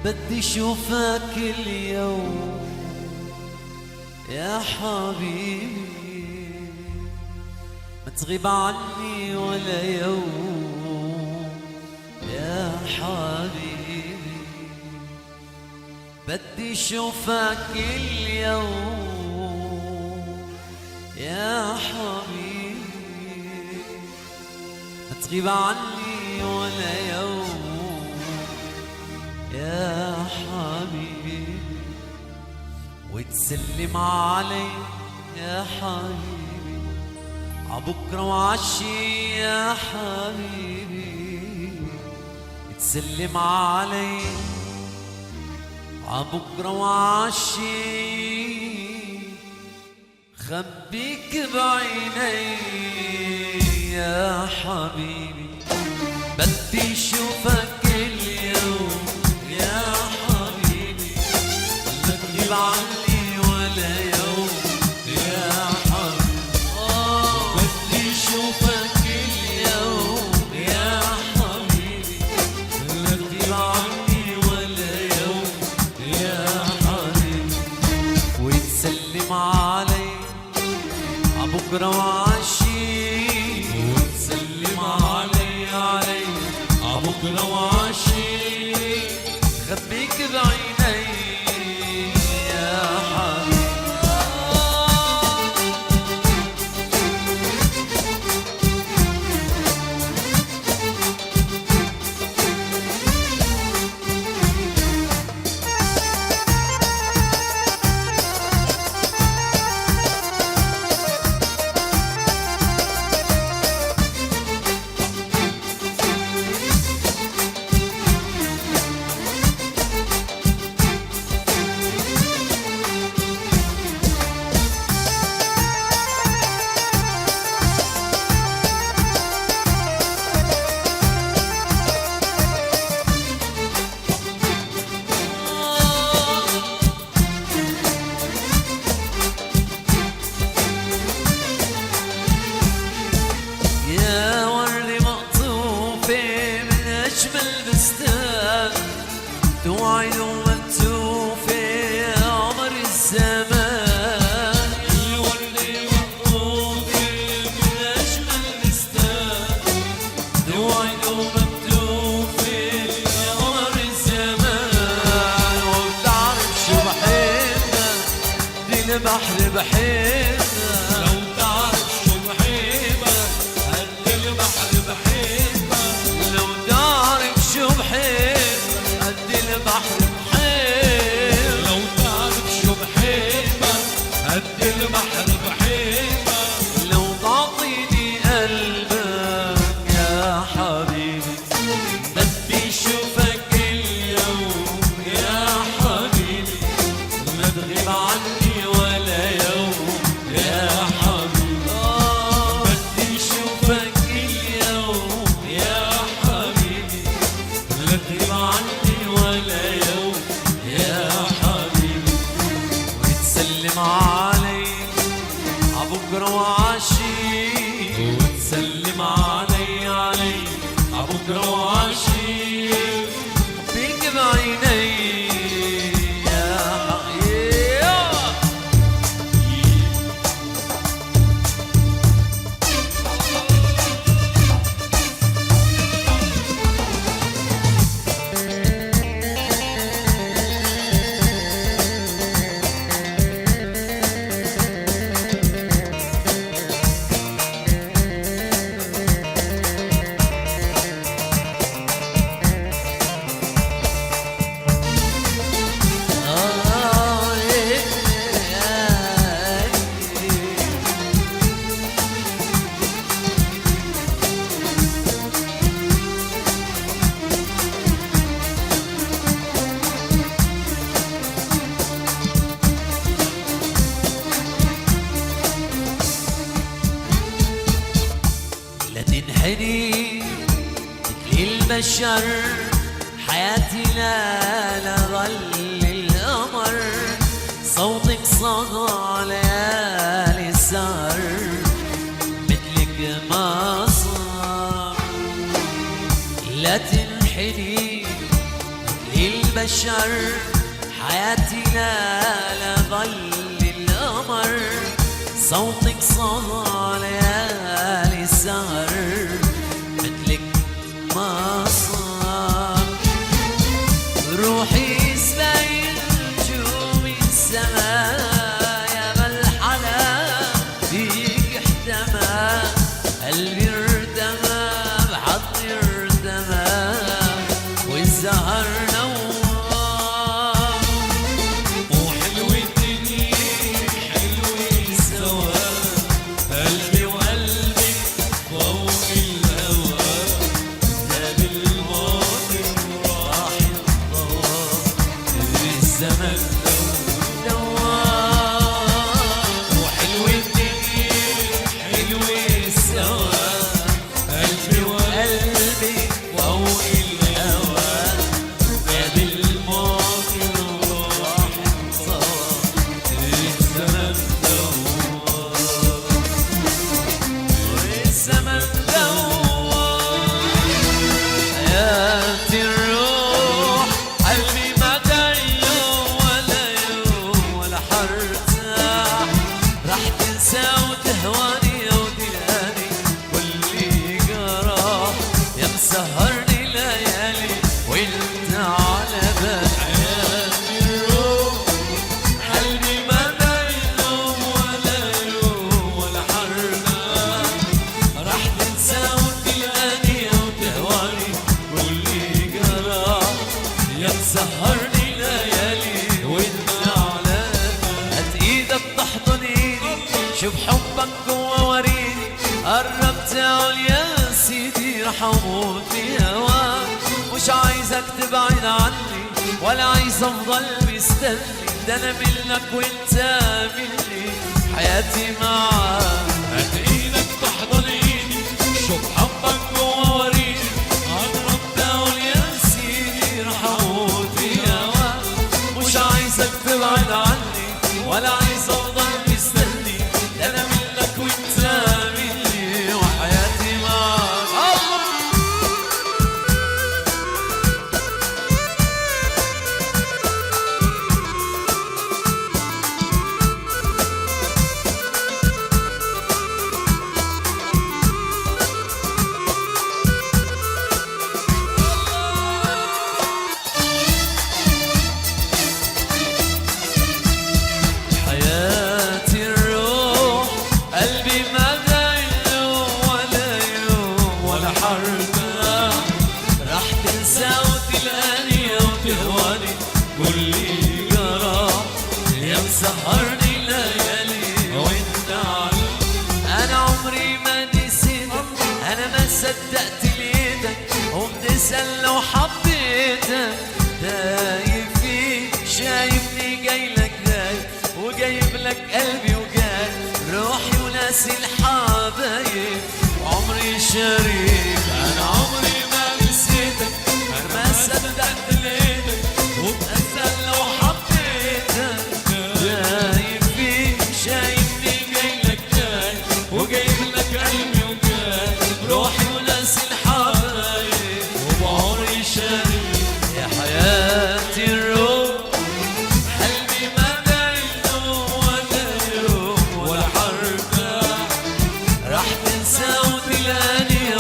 بدي شوفك اليوم يا حبيبي، ما تغيب عني ولا يوم يا حبيبي. بدي شوفك اليوم يا حبيبي، ما تغيب عني ولا يوم يا حبيبي، وتسلم علي يا حبيبي عبكرة وعشي يا حبيبي. تسلم علي عبكرة وعشي، خبيك بعيني يا حبيبي. بدي شوفك اليوم يا حبيبي، لا تغيب عني ولا يوم يا حبيبي. بدي شوفك اليوم يا حبيبي، لا تغيب عني ولا يوم يا حبيبي. وتسلم علي عبكرة وعشي، وتسلم علي عبكرة وعشي، خبيك بعيني يا حبيبي. توعد ومكتوفة عمر الزمان، الورد مقطوفة من أجمل بستان. توعد ومكتوفة عمر الزمان، وبتعرف شو بحبها دي البحر بحبها. لو تعرف شو بحبها قد البحر بحبها. لو تعرف شو بحبها البحر بحبها. لو تعرف شو بحبها قد البحر بحبها. لو تعطيني قلبك يا حبيبي، بدي شوفك اليوم يا حبيبي، لا تغيب عني ولا يوم يا حبيبي. بدي شوفك اليوم يا حبيبي، لا تغيب عني ولا يوم يا حبيبي. وتسلم علي عبكرة وعشي، وتسلم علي عبكرة وعشي، خبيك بعيني يا حبيبي. تنحني مثل البشر حياتي لا ظل القمر. صوتك صدى ليالي السهر مثلك ما صار. لا تنحني مثل البشر حياتي لا ظل القمر صوتك صدى ليالي السهر مثلك ما صار روحي سبايل نجوم السماء يا بالحلا فيك احتمى قلبي ارتمى بحضني ارتمى والزهر نور وحلوة الدنيا حلوة سوا قلبي وقلبك فوق الهوى ده بالماضي وراح الضوء الزمن سهرني ليالي وانت على بال حياتي الروح قلبي ما بينهم ولا يلوم ولا حرنا راح تنسى وتلقاني وتهواني كل جراح يا مسهرني ليالي وانت على بال هات ايدك تحضن ايدي شوف حبك جوا وريني قرب تعال يا سيدي رح اموت في هواك مش عايزك تبعد عني ولا عايز افضل مستني ده انا منك وانت مني حياتي معاك هات ايدك تحضن ايدي شوف حبك جوا وريني قرب تعال يا سيدي رح اموت في هواك مش عايزك تبعد عني ولا عايز افضل مستني ده انا منك وانت مني وحياتي معاك راح تنسى وتلقاني وتهواني كل جراح يا مسهرني ليالي وانت على انا عمري ما نسيتك انا ما صدقت ليتك وبتسأل لو حبيتك دايب فيك شايفني جايلك دايب وجايب لك قلبي وجاي روحي وناسي الحبايب عمري شريك انا عمري ما نسيتك انا ما صدقت لقيتك وبأسأل لو حبيتك دايب فيك شايفني جايلك جاي وجايب لك قلبي وجاي روحي وناسي الحبايب وبعمري شريك يا حياتي الروح قلبي ما باينه ولا يوم ولا حركة راح تنسى وتلقاني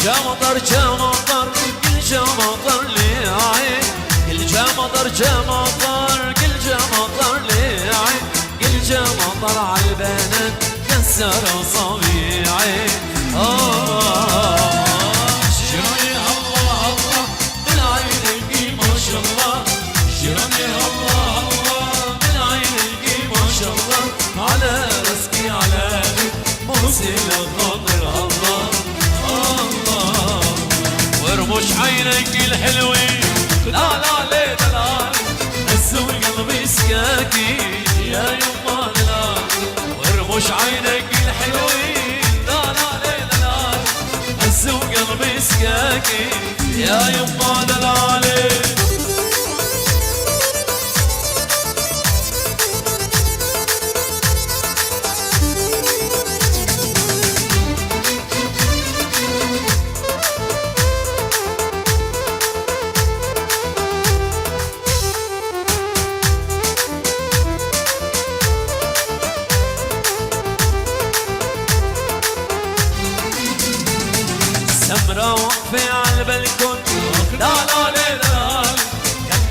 جمطر جمطر كل جمطر لي عين كل جمطر جمطر كل جمطر لي عين كل جمطر عالبنات كسر صبيعي شيراني الله الله بالعين ما شاء الله شيراني الله الله بالعين ما شاء الله على رزقي على بيت مرسل خاطر الله الله وارمش عينك الحلوين لا لا ليه دلال هزوا قلبي سكاكين يا يما دلال وارمش عينك الحلوين لا لا ليه دلال هزوا قلبي سكاكين يا يما دلالي سمرة واقفة عالبلكون لا لا ليه دلال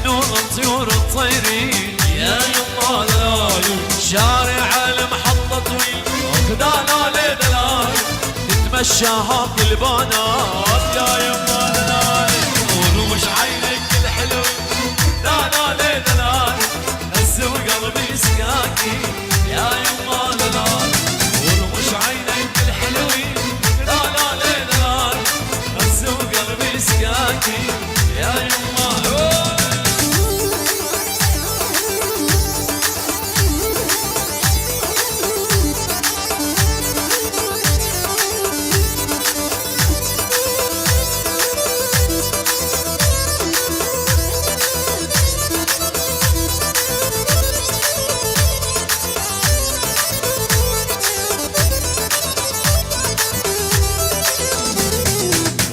كنون طيور الطيرين يا يما دلال شارع المحطة طويل لا لا ليه دلال تتمشاها كل بنات يا يما دلال ورمش عينك الحلو لا لا ليه دلال هزوا قلبي سكاكي يا يما دلال ورمش عينك الحلوين لا لا ليه دلال هزوا قلبي سكاكي يا يما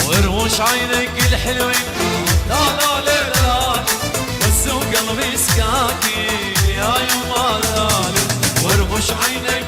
ورموش عينك الحلوين لا لا ليه دلال هزوا قلبي سكاكي يا يما دلال ورموش عينك